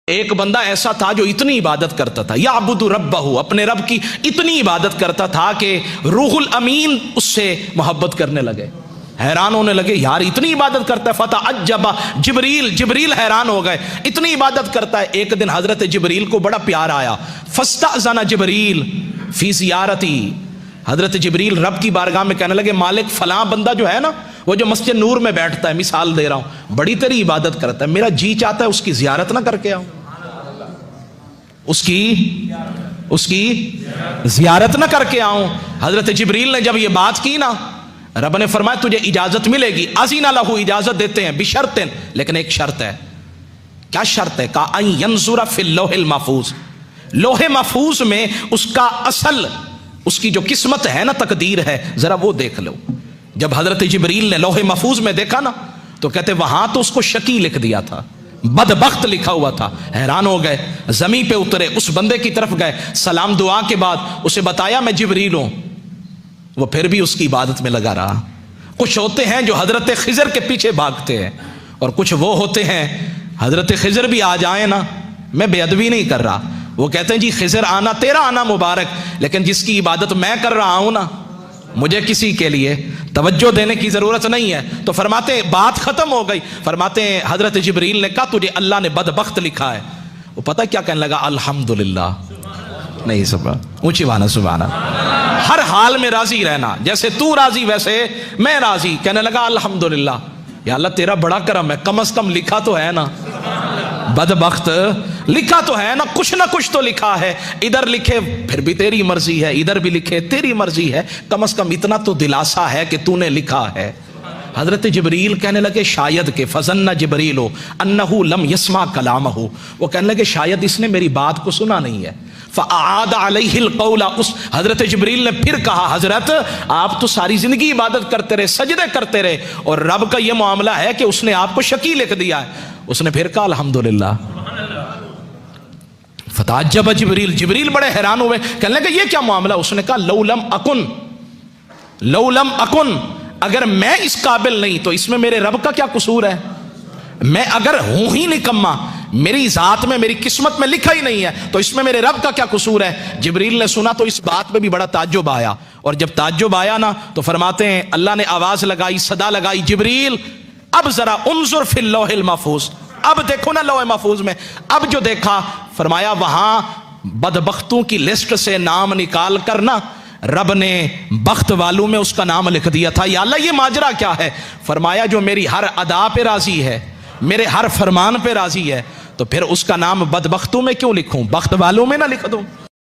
एक बंदा ऐसा था जो इतनी इबादत करता था, याबुदु रब्बहू, अपने रब की इतनी इबादत करता था कि रूहुल अमीन उससे मोहब्बत करने लगे, हैरान होने लगे, यार इतनी इबादत करता है। फता अज्जबा जिब्रील, जिब्रील हैरान हो गए, इतनी इबादत करता है। एक दिन हजरत जिब्रील को बड़ा प्यार आया, फस्तअज़ना जिब्रील फी ज़ियारती, हजरत जिब्रील रब की बारगाह में कहने लगे, मालिक फलां बंदा जो है ना, वो जो मस्जिद नूर में बैठता है, मिसाल दे रहा हूं, बड़ी तेरी इबादत करता है, मेरा जी चाहता है उसकी ज़ियारत ना करके आऊं, उसकी ज़ियारत ना करके आऊं। हजरत जिब्रील ने जब ये बात की ना, रब ने फरमाया तुझे इजाजत मिलेगी, अज़ीना लहू, इजाजत देते हैं, बिशर्तिन, लेकिन एक शर्त है। क्या शर्त है? का अन यंजुरा फिल लोहिल महफूज, लोहे महफूज में उसका असल, उसकी जो किस्मत है ना, तकदीर है, जरा वो देख लो। जब हजरत जिब्रील ने लोहे महफूज में देखा ना, तो कहते वहां तो उसको शकी लिख दिया था, बदबख्त लिखा हुआ था। हैरान हो गए, जमीन पे उतरे, उस बंदे की तरफ गए, सलाम दुआ के बाद उसे बताया मैं जिब्रील हूं। वो फिर भी उसकी इबादत में लगा रहा। कुछ होते हैं जो हजरत खिजर के पीछे भागते हैं, और कुछ वो होते हैं, हजरत खिजर भी आ जाए ना, मैं बेअदबी नहीं कर रहा, वो कहते हैं जी खिजर आना तेरा आना मुबारक, लेकिन जिसकी इबादत मैं कर रहा हूं ना, मुझे किसी के लिए तवज्जो देने की जरूरत नहीं है। तो फरमाते हैं बात खत्म हो गई। फरमाते हैं हजरत जिब्रील ने कहा तुझे अल्लाह ने बदबख्त लिखा है। वो पता क्या कहने लगा? अल्हम्दुलिल्लाह, नहीं सुबह ऊंची वाना सुभाना, हर हाल में राजी रहना, जैसे तू राजी वैसे मैं राजी। कहने लगा अल्हम्दुलिल्लाह, या अल्लाह तेरा बड़ा करम है, कम से कम लिखा तो है ना, बदबख्त लिखा तो है ना कुछ तो लिखा है। इधर लिखे फिर भी तेरी मर्जी है, इधर भी लिखे तेरी मर्जी है, कम से कम इतना तो दिलासा है कि तूने लिखा है। हजरत जिब्रील कहने लगे शायद के फजन्ना जिब्रील हो अन्नहु लम यस्मा कलामहु, वो कहने लगे शायद इसने मेरी बात को सुना नहीं है। फ़अआद अलैहिल क़ौला, उस हजरत जिब्रील ने फिर कहा हजरत आप तो सारी जिंदगी इबादत करते रहे, सजदे करते रहे, और रब का ये मामला है कि उसने आपको शकी लिख दिया है। उसने फिर कहा अल्हम्दुलिल्लाह। फताअज्जब जिब्रील, जिब्रील बड़े हैरान हुए, कहने लगे ये क्या मामला? उसने कहा लौलम अकुन, अगर मैं इस काबिल नहीं तो इसमें मेरे रब का क्या कसूर है? मैं अगर हूं ही निकम्मा, मेरी जात में मेरी किस्मत में लिखा ही नहीं है, तो इसमें मेरे रब का क्या कसूर है? जिब्रील ने सुना तो इस बात में भी बड़ा ताज्जुब आया, और जब ताज्जुब आया ना तो फरमाते हैं अल्लाह ने आवाज लगाई, सदा लगाई, जिब्रील अब जरा उन्जुर फिल लोहिल महफूज, अब देखो ना लोहे महफूज में। अब जो देखा, फरमाया वहां बदबख्तों की लिस्ट से नाम निकाल कर ना रब ने बख्त वालों में उसका नाम लिख दिया था। या अल्लाह ये माजरा क्या है? फरमाया जो मेरी हर अदा पे राजी है, मेरे हर फरमान पे राजी है, तो फिर उसका नाम बदबख्तों में क्यों लिखूं, बख्त वालों में ना लिख दूं?